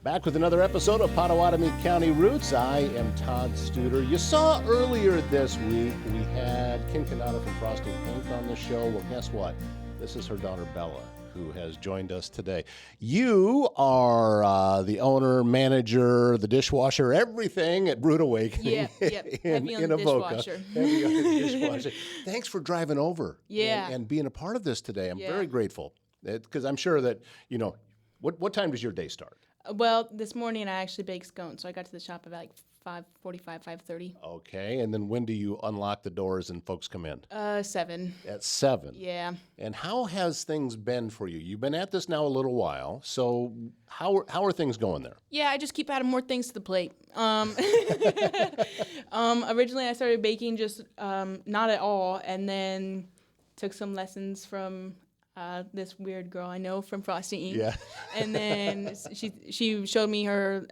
Back with another episode of Pottawattamie County Roots. I am Todd Studer. You saw earlier this week we had Kim Kanata from Frosting Pink on the show. Well, guess what? This is her daughter Bella, who has joined us today. You are the owner, manager, the dishwasher, everything at Brood Awakening in Avoca. Heavy on the dishwasher. Thanks for driving over and being a part of this today. I'm very grateful because I'm sure that, you know, what time does your day start? Well, this morning I actually baked scones, so I got to the shop at like 5:45, 5:30. Okay, and then when do you unlock the doors and folks come in? 7. At 7? Yeah. And how has things been for you? You've been at this now a little while, so how are things going there? Yeah, I just keep adding more things to the plate. Originally I started baking just not at all, and then took some lessons from this weird girl I know from Frosty Inc. Yeah. And then she showed me her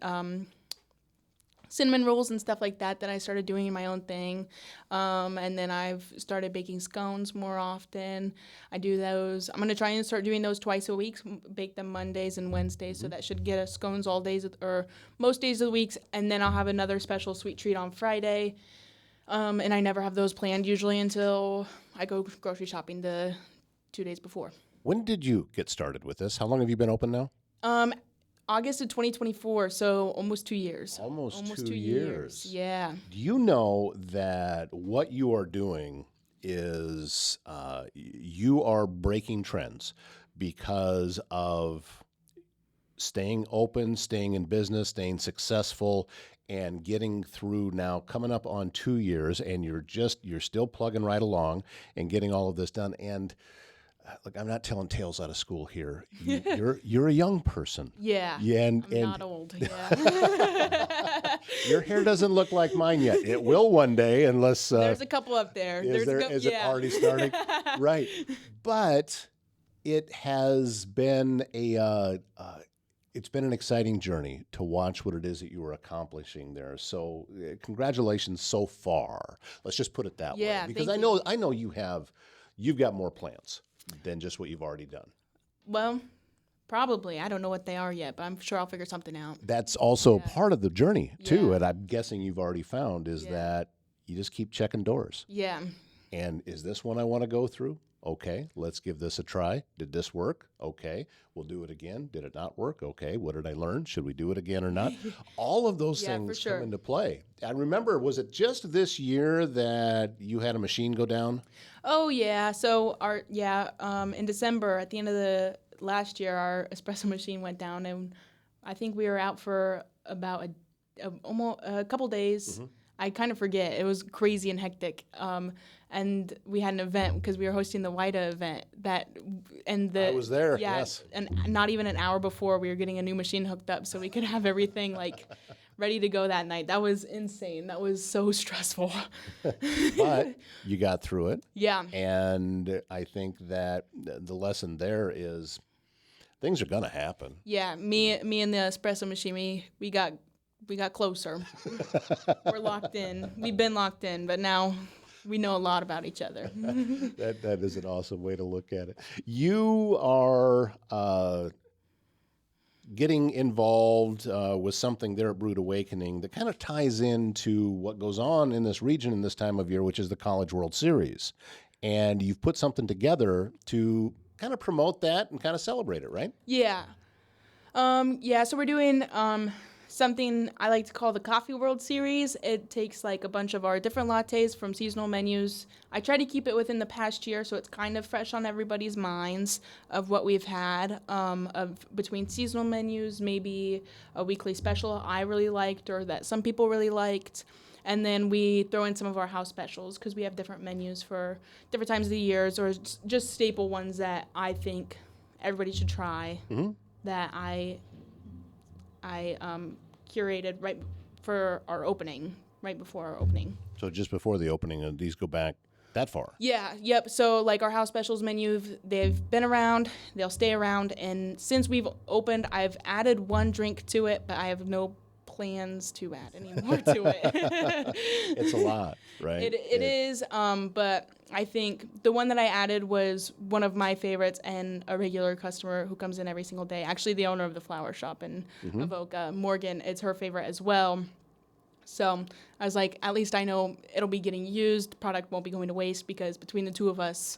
cinnamon rolls and stuff like that I started doing in my own thing. And then I've started baking scones more often. I do those. I'm going to try and start doing those twice a week, bake them Mondays and Wednesdays, so that should get us scones all days or most days of the week. And then I'll have another special sweet treat on Friday. And I never have those planned usually until I go grocery shopping the 2 days before. When did you get started with this? How long have you been open now? August of 2024, so almost 2 years. Almost 2 years. Yeah. Do you know that what you are doing is you are breaking trends because of staying open, staying in business, staying successful, and getting through now, coming up on 2 years, and you're still plugging right along and getting all of this done. And look, I'm not telling tales out of school here. You're a young person. Yeah. And not old. Yeah. Your hair doesn't look like mine yet. It will one day, unless there's a couple up there. Is it already starting? Right. But it has been it's been an exciting journey to watch what it is that you are accomplishing there. So congratulations so far. Let's just put it that way. Because I know you've got more plans than just what you've already done. Well, probably. I don't know what they are yet, but I'm sure I'll figure something out. That's also part of the journey, too, and I'm guessing you've already found, is that you just keep checking doors. Yeah. And is this one I want to go through? Okay, let's give this a try. Did this work? Okay, we'll do it again. Did it not work? Okay, what did I learn? Should we do it again or not? All of those things come into play. I remember, was it just this year that you had a machine go down? Oh, yeah. So, in December, at the end of the last year, our espresso machine went down, and I think we were out for about almost a couple days. Mm-hmm. I kind of forget. It was crazy and hectic. And we had an event because we were hosting the WIDA event. I was there, yes. And not even an hour before, we were getting a new machine hooked up so we could have everything like ready to go that night. That was insane. That was so stressful. But you got through it. Yeah. And I think that the lesson there is things are going to happen. Yeah. Me and the espresso machine, we got closer. We're locked in. We've been locked in, but now we know a lot about each other. That is an awesome way to look at it. You are getting involved with something there at Brood Awakening that kind of ties into what goes on in this region in this time of year, which is the College World Series. And you've put something together to kind of promote that and kind of celebrate it, right? Yeah. So we're doing something I like to call the Coffee World Series. It takes like a bunch of our different lattes from seasonal menus. I try to keep it within the past year so it's kind of fresh on everybody's minds of what we've had of between seasonal menus, maybe a weekly special I really liked or that some people really liked. And then we throw in some of our house specials because we have different menus for different times of the years or just staple ones that I think everybody should try that I curated right before our opening. So just before the opening, these go back that far? Yeah, yep. So like our house specials menu, they've been around, they'll stay around, and since we've opened, I've added one drink to it, but I have no plans to add any more to it. It's a lot, right? It is, but I think the one that I added was one of my favorites and a regular customer who comes in every single day. Actually, the owner of the flower shop in Avoca, Morgan, it's her favorite as well. So I was like, at least I know it'll be getting used. Product won't be going to waste because between the two of us,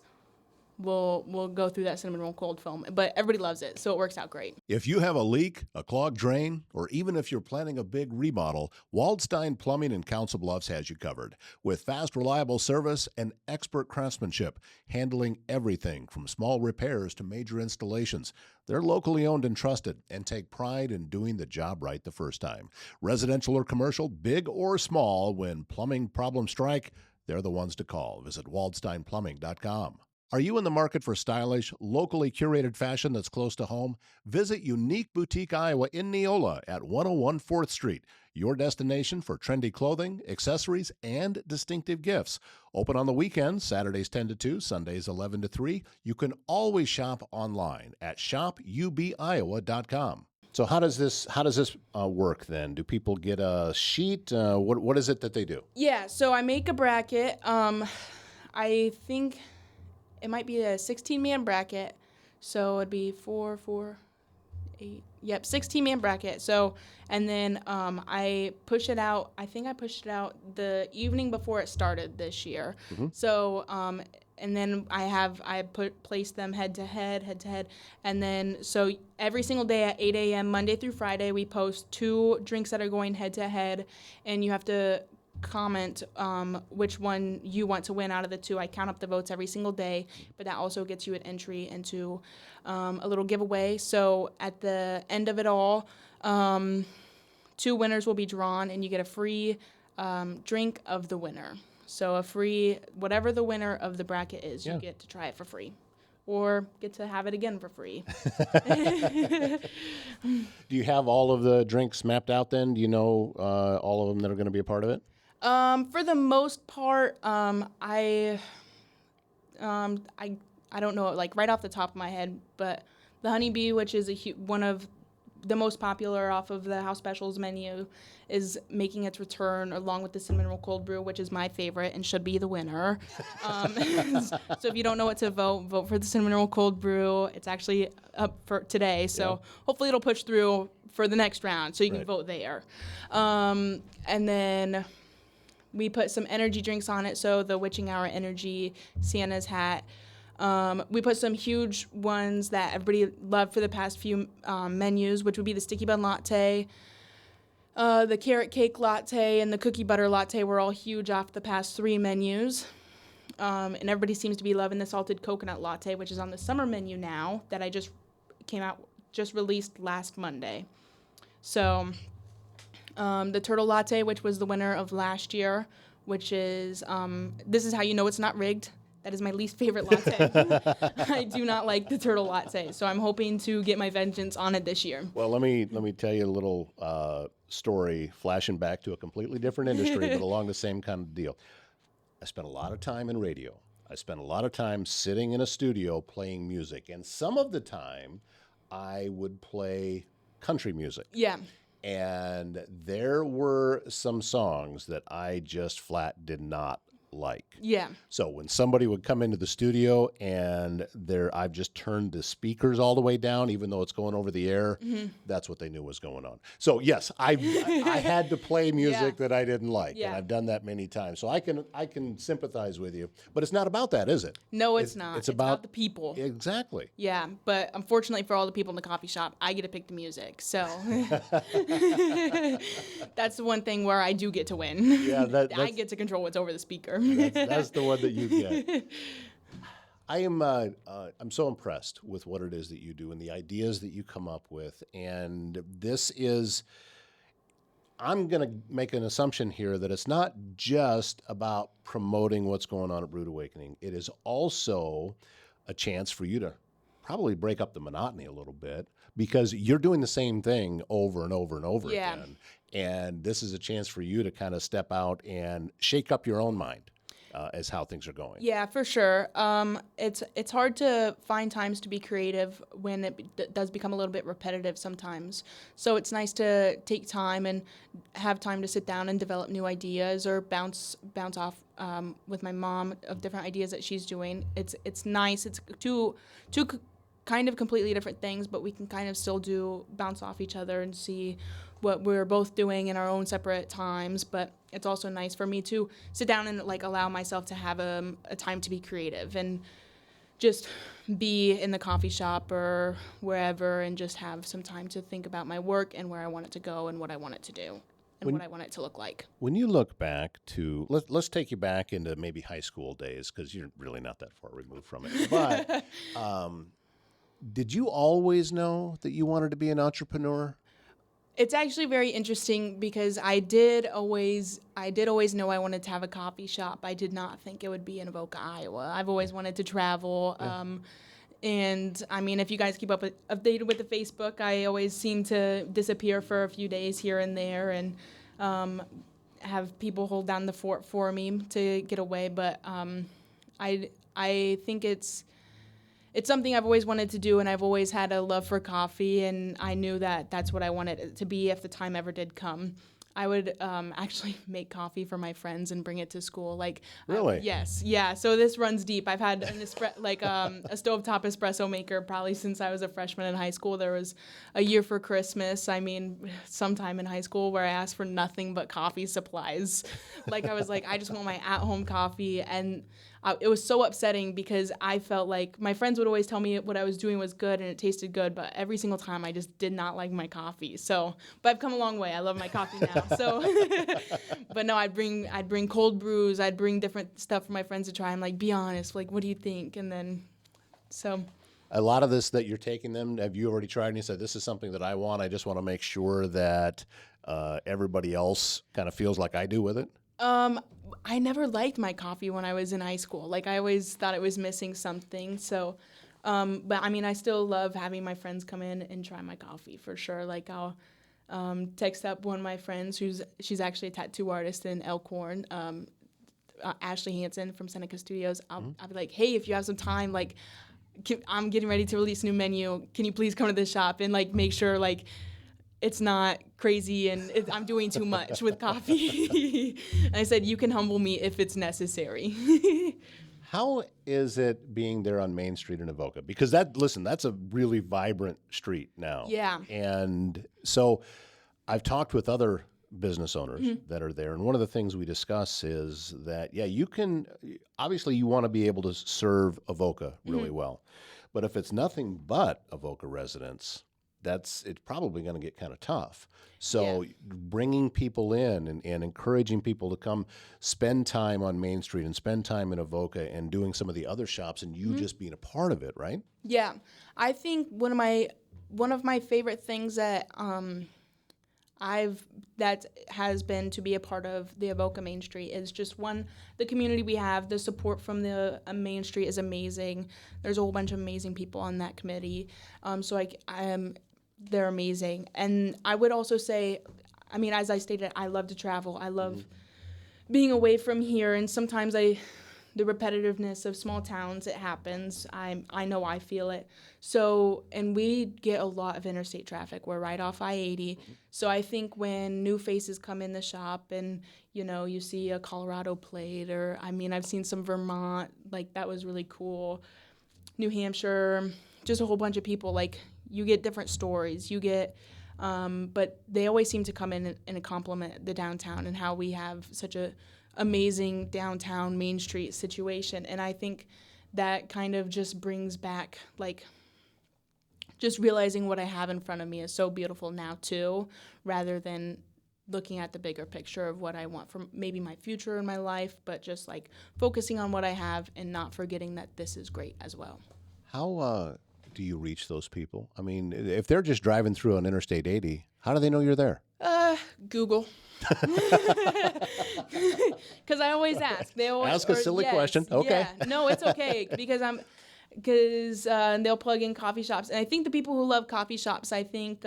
we'll go through that cinnamon roll cold foam. But everybody loves it, so it works out great. If you have a leak, a clogged drain, or even if you're planning a big remodel, Waldstein Plumbing in Council Bluffs has you covered. With fast, reliable service and expert craftsmanship, handling everything from small repairs to major installations. They're locally owned and trusted and take pride in doing the job right the first time. Residential or commercial, big or small, when plumbing problems strike, they're the ones to call. Visit waldsteinplumbing.com. Are you in the market for stylish, locally curated fashion that's close to home? Visit Unique Boutique Iowa in Neola at 101 4th Street, your destination for trendy clothing, accessories, and distinctive gifts. Open on the weekends, Saturdays 10 to 2, Sundays 11 to 3. You can always shop online at shopubiowa.com. So how does this work then? Do people get a sheet? What is it that they do? Yeah, so I make a bracket. I think it might be a 16-man bracket, so it'd be 4, 8. Yep, 16-man bracket. So, and then I push it out. I think I pushed it out the evening before it started this year. So, and then I placed them head to head, and then so every single day at 8 a.m. Monday through Friday we post 2 drinks that are going head to head, and you have to comment which one you want to win out of the 2. I count up the votes every single day, but that also gets you an entry into a little giveaway. So at the end of it all, 2 winners will be drawn, and you get a free drink of the winner. So a free, whatever the winner of the bracket is, you get to try it for free. Or get to have it again for free. Do you have all of the drinks mapped out then? Do you know all of them that are going to be a part of it? For the most part, I don't know, like right off the top of my head, but the honeybee, which is one of the most popular off of the house specials menu, is making its return along with the cinnamon roll cold brew, which is my favorite and should be the winner. So if you don't know what to vote for the cinnamon roll cold brew. It's actually up for today, so hopefully it'll push through for the next round, so you can vote there. And then we put some energy drinks on it, so the Witching Hour Energy, Santa's Hat. We put some huge ones that everybody loved for the past few menus, which would be the Sticky Bun Latte, the Carrot Cake Latte, and the Cookie Butter Latte were all huge off the past 3 menus. And everybody seems to be loving the Salted Coconut Latte, which is on the summer menu now, that I just released last Monday. So the Turtle Latte, which was the winner of last year, which is, this is how you know it's not rigged. That is my least favorite latte. I do not like the turtle latte, so I'm hoping to get my vengeance on it this year. Well, let me tell you a little story, flashing back to a completely different industry, but along the same kind of deal. I spent a lot of time in radio. I spent a lot of time sitting in a studio playing music, and some of the time I would play country music. Yeah. And there were some songs that I just flat did not like. Yeah. So when somebody would come into the studio and I've just turned the speakers all the way down, even though it's going over the air, that's what they knew was going on. So yes, I had to play music that I didn't like, and I've done that many times. So I can sympathize with you, but it's not about that, is it? No, it's not. It's about the people. Exactly. Yeah, but unfortunately for all the people in the coffee shop, I get to pick the music. So that's the one thing where I do get to win. Yeah, I get to control what's over the speaker. That's the one that you get. I'm so impressed with what it is that you do and the ideas that you come up with. And I'm going to make an assumption here that it's not just about promoting what's going on at Rude Awakening. It is also a chance for you to probably break up the monotony a little bit, because you're doing the same thing over and over and over again. And this is a chance for you to kind of step out and shake up your own mind. as how things are going. Yeah, for sure. It's hard to find times to be creative when it does become a little bit repetitive sometimes. So it's nice to take time and have time to sit down and develop new ideas or bounce off with my mom of different ideas that she's doing. It's nice. It's two kind of completely different things, but we can kind of still bounce off each other and see what we're both doing in our own separate times. But it's also nice for me to sit down and like allow myself to have a time to be creative and just be in the coffee shop or wherever and just have some time to think about my work and where I want it to go and what I want it to do and what I want it to look like. When you look back to, let's take you back into maybe high school days, because you're really not that far removed from it. But did you always know that you wanted to be an entrepreneur? It's actually very interesting because I did always know I wanted to have a coffee shop. I did not think it would be in Avoca, Iowa. I've always wanted to travel. Yeah. And I mean, if you guys keep updated with the Facebook, I always seem to disappear for a few days here and there and have people hold down the fort for me to get away. But I think it's something I've always wanted to do, and I've always had a love for coffee, and I knew that that's what I wanted it to be if the time ever did come. I would actually make coffee for my friends and bring it to school. Like, really? Yes, yeah. So this runs deep. I've had a stovetop espresso maker probably since I was a freshman in high school. There was a year for Christmas. I mean, sometime in high school where I asked for nothing but coffee supplies. Like I was like, I just want my at-home coffee, and it was so upsetting because I felt like my friends would always tell me what I was doing was good and it tasted good, but every single time I just did not like my coffee. So, but I've come a long way. I love my coffee now. So, but no, I'd bring cold brews. I'd bring different stuff for my friends to try. I'm like, be honest, like, what do you think? And then, so. A lot of this that you're taking them, have you already tried and you said, this is something that I want. I just want to make sure that everybody else kind of feels like I do with it? I never liked my coffee when I was in high school. Like, I always thought it was missing something. So, but I mean, I still love having my friends come in and try my coffee for sure. Like, I'll text up one of my friends she's actually a tattoo artist in Elkhorn, Ashley Hansen from Seneca Studios. I'll be like, hey, if you have some time, like, I'm getting ready to release a new menu. Can you please come to the shop and like make sure like it's not crazy and I'm doing too much with coffee. And I said, you can humble me if it's necessary. How is it being there on Main Street in Avoca? Because that's a really vibrant street now. Yeah. And so I've talked with other business owners that are there. And one of the things we discuss is that, yeah, obviously you want to be able to serve Avoca really well. But if it's nothing but Avoca residents, it's probably going to get kind of tough. So bringing people in and encouraging people to come spend time on Main Street and spend time in Avoca and doing some of the other shops and you just being a part of it, right? Yeah. I think one of my favorite things that that has been to be a part of the Avoca Main Street is just the community we have. The support from the Main Street is amazing. There's a whole bunch of amazing people on that committee. They're amazing. And I would also say, I mean, as I stated, I love to travel. I love being away from here. And sometimes the repetitiveness of small towns, it happens. I know I feel it. So, and we get a lot of interstate traffic. We're right off I-80. So I think when new faces come in the shop and, you know, you see a Colorado plate or, I mean, I've seen some Vermont, like that was really cool. New Hampshire, just a whole bunch of people, like you get different stories. You get, but they always seem to come in and compliment the downtown and how we have such a amazing downtown Main Street situation. And I think that kind of just brings back, like, just realizing what I have in front of me is so beautiful now too, rather than looking at the bigger picture of what I want for maybe my future in my life, but just like focusing on what I have and not forgetting that this is great as well. How do you reach those people? I mean, if they're just driving through on Interstate 80, how do they know you're there? Google. Because I always ask. They always ask a silly question. Okay. Yeah. No, it's okay because they'll plug in coffee shops, and I think the people who love coffee shops, I think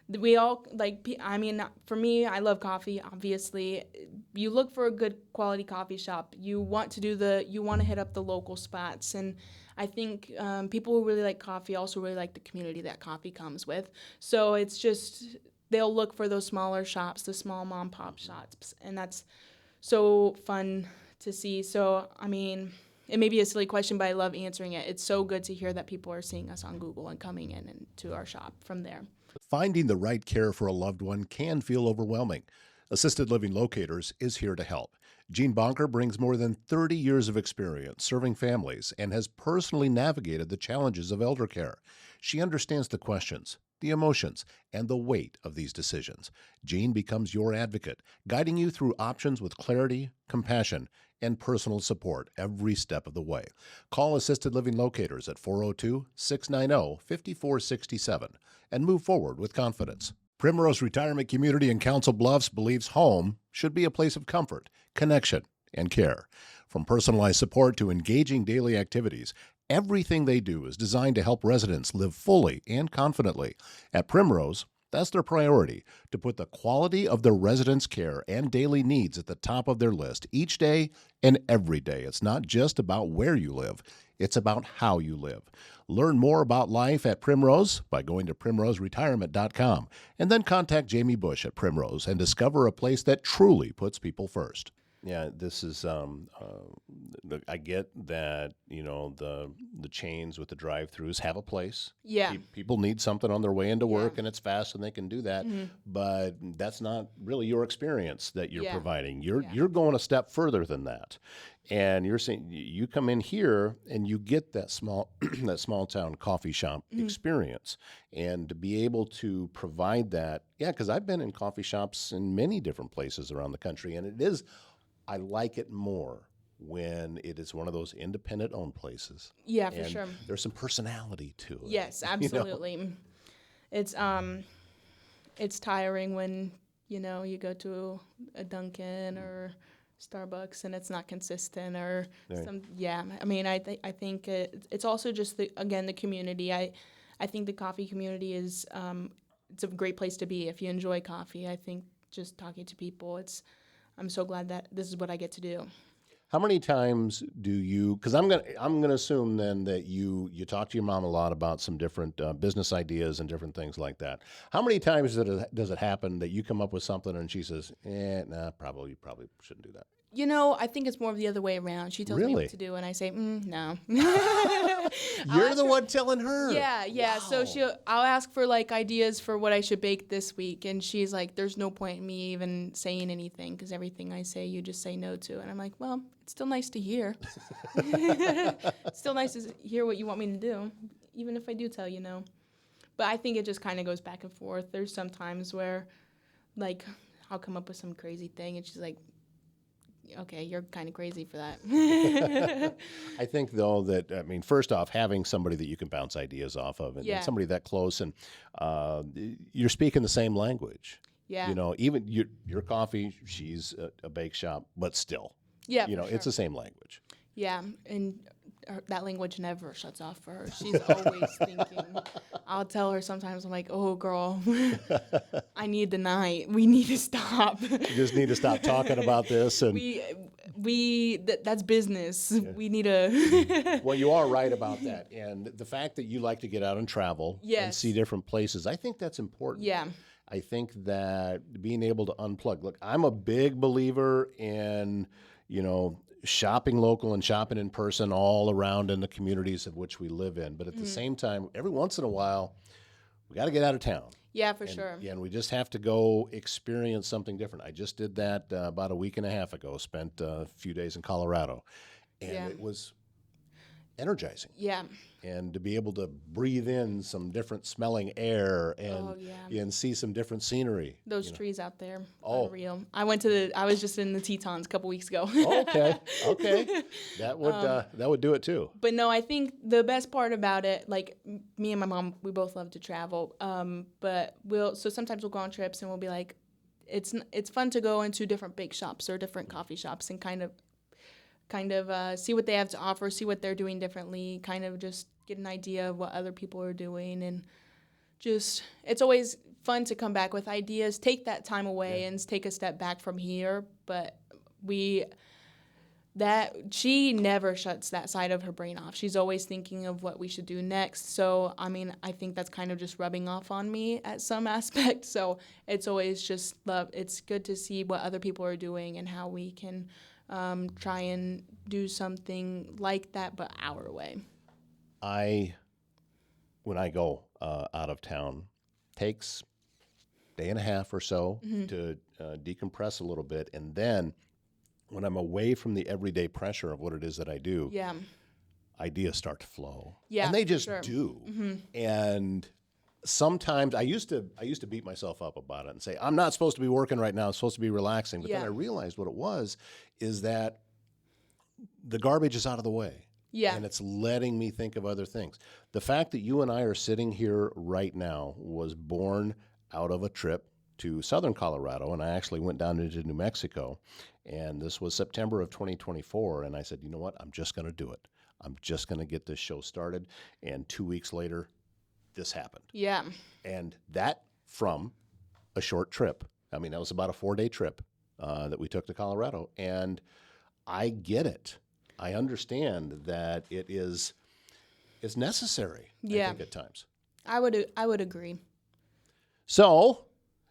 We all I mean, for me, I love coffee. Obviously, you look for a good quality coffee shop. You want to hit up the local spots, and I think people who really like coffee also really like the community that coffee comes with. So it's just they'll look for those smaller shops, the small mom pop shops, and that's so fun to see. So I mean, it may be a silly question, but I love answering it. It's so good to hear that people are seeing us on Google and coming in and to our shop from there. Finding the right care for a loved one can feel overwhelming. Assisted Living Locators is here to help. Jean Bonker brings more than 30 years of experience serving families and has personally navigated the challenges of elder care. She understands the questions, the emotions, and the weight of these decisions. Jean becomes your advocate, guiding you through options with clarity, compassion, and personal support every step of the way. Call Assisted Living Locators at 402-690-5467 and move forward with confidence. Primrose Retirement Community in Council Bluffs believes home should be a place of comfort, connection, and care. From personalized support to engaging daily activities, everything they do is designed to help residents live fully and confidently. At Primrose, that's their priority, to put the quality of their residents' care and daily needs at the top of their list each day and every day. It's not just about where you live, it's about how you live. Learn more about life at Primrose by going to primroseretirement.com and then contact Jamie Bush at Primrose and discover a place that truly puts people first. Yeah, this is. I get that the chains with the drive-throughs have a place. Yeah. People need something on their way into work, and it's fast, and they can do that. Mm-hmm. But that's not really your experience that you're providing. You're Yeah. you're going a step further than that, and you're saying you come in here and you get that small that small town coffee shop experience, and to be able to provide that. Yeah, because I've been in coffee shops in many different places around the country, and it is. I like it more when it is one of those independent-owned places. Yeah, for and sure. There's some personality to it. Yes, absolutely. It's tiring when you go to a Dunkin' or Starbucks and it's not consistent or Right. I mean, I think it's also just the community. I think the coffee community is it's a great place to be if you enjoy coffee. I think just talking to people, I'm so glad that this is what I get to do. How many times do you? Because I'm gonna assume then that you talk to your mom a lot about some different business ideas and different things like that. How many times does it happen that you come up with something and she says, nah, you probably shouldn't do that? I think it's more of the other way around. She tells me Really? what to do, and I say, no. You're the one telling her. Yeah. Wow. So I'll ask for ideas for what I should bake this week, and she's like, "There's no point in me even saying anything because everything I say, you just say no to." And I'm like, "Well, it's still nice to hear. It's still nice to hear what you want me to do, even if I do tell you no." But I think it just kind of goes back and forth. There's some times where, I'll come up with some crazy thing, and she's like, okay, you're kind of crazy for that. I think, though, that, first off, having somebody that you can bounce ideas off of and somebody that close and you're speaking the same language. Yeah. Even your coffee, she's a bake shop, but still. Yeah, It's the same language. Yeah, and that language never shuts off for her. She's always thinking. I'll tell her sometimes, I'm like, oh, girl, I need the night. We need to stop. You just need to stop talking about this. And that's business. Yeah. We need to. Well, you are right about that. And the fact that you like to get out and travel and see different places, I think that's important. Yeah. I think that being able to unplug. Look, I'm a big believer in, shopping local and shopping in person all around in the communities of which we live in. But at the same time, every once in a while, we got to get out of town. Yeah, for sure. Yeah, and we just have to go experience something different. I just did that about a week and a half ago, spent a few days in Colorado, and it was energizing. Yeah. And to be able to breathe in some different smelling air and see some different scenery. Those trees out there are real. I was just in the Tetons a couple weeks ago. Okay. That would do it too. But no, I think the best part about it, me and my mom, we both love to travel. But sometimes we'll go on trips and we'll be like, it's fun to go into different bake shops or different coffee shops and kind of see what they have to offer, see what they're doing differently, kind of just get an idea of what other people are doing. And just, it's always fun to come back with ideas, take that time away and take a step back from here. But she never shuts that side of her brain off. She's always thinking of what we should do next. So, I mean, I think that's kind of just rubbing off on me at some aspect. So it's always just love. It's good to see what other people are doing and how we can try and do something like that, but our way. When I go out of town, takes a day and a half or so to decompress a little bit, and then when I'm away from the everyday pressure of what it is that I do, ideas start to flow. Yeah, and they just sure. do. And sometimes I used to beat myself up about it and say, I'm not supposed to be working right now. I'm supposed to be relaxing. But then I realized what it was is that the garbage is out of the way. Yeah. And it's letting me think of other things. The fact that you and I are sitting here right now was born out of a trip to southern Colorado, and I actually went down into New Mexico, and this was September of 2024, and I said, you know what, I'm just going to do it. I'm just going to get this show started, and 2 weeks later, this happened. Yeah. And that from a short trip. I mean, that was about a 4-day trip that we took to Colorado, and I get it. I understand that it's necessary, I think, at times. I would agree. So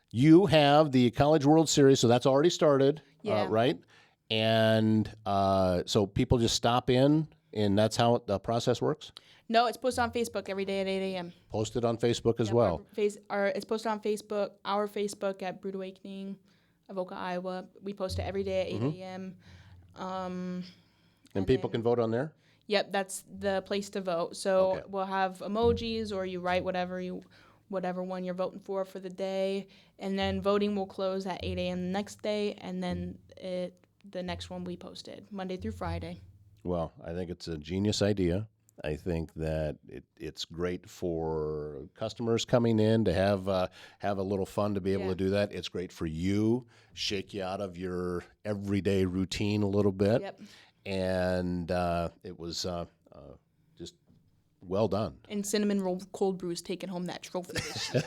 you have the College World Series, so that's already started, right? And so people just stop in, and that's how the process works? No, it's posted on Facebook every day at 8 a.m. Posted on Facebook as well. It's posted on Facebook, our Facebook at Brood Awakening, Avoca, Iowa. We post it every day at 8 a.m. And people can vote on there? Yep, that's the place to vote. So we'll have emojis, or you write whatever one you're voting for the day, and then voting will close at 8 a.m. the next day, and then the next one we posted Monday through Friday. Well, I think it's a genius idea. I think that it's great for customers coming in to have a little fun to be able to do that. It's great for you, shake you out of your everyday routine a little bit. Yep. And it was just well done. And Cinnamon Roll Cold Brew's taking home that trophy this year.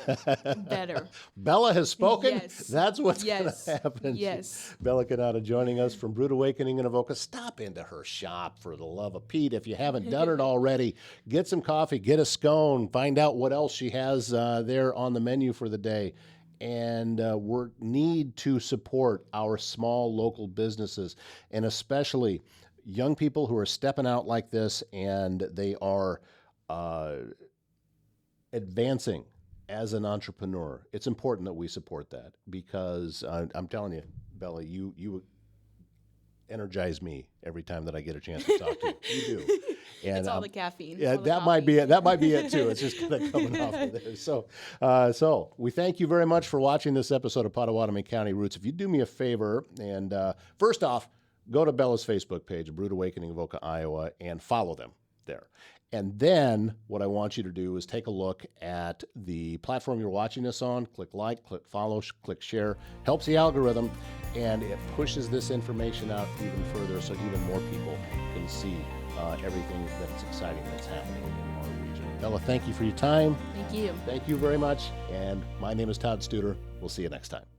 Better. Bella has spoken. Yes. That's what's going to happen. Yes. Bella Canada joining us from Brood Awakening in Avoca. Stop into her shop, for the love of Pete. If you haven't done it already, get some coffee, get a scone, find out what else she has there on the menu for the day. And we need to support our small local businesses, and especially young people who are stepping out like this, and they are advancing as an entrepreneur. It's important that we support that, because I'm telling you, Bella, you energize me every time that I get a chance to talk to you. You do. And it's all the caffeine. Yeah, that might be it. That might be it too. It's just kind of coming off of there. So we thank you very much for watching this episode of Pottawattamie County Roots. If you do me a favor, and first off, go to Bella's Facebook page, Brood Awakening Avoca, Iowa, and follow them there. And then what I want you to do is take a look at the platform you're watching this on. Click like, click follow, click share. Helps the algorithm, and it pushes this information out even further, so even more people can see everything that's exciting that's happening in our region. Bella, thank you for your time. Thank you. Thank you very much. And my name is Todd Studer. We'll see you next time.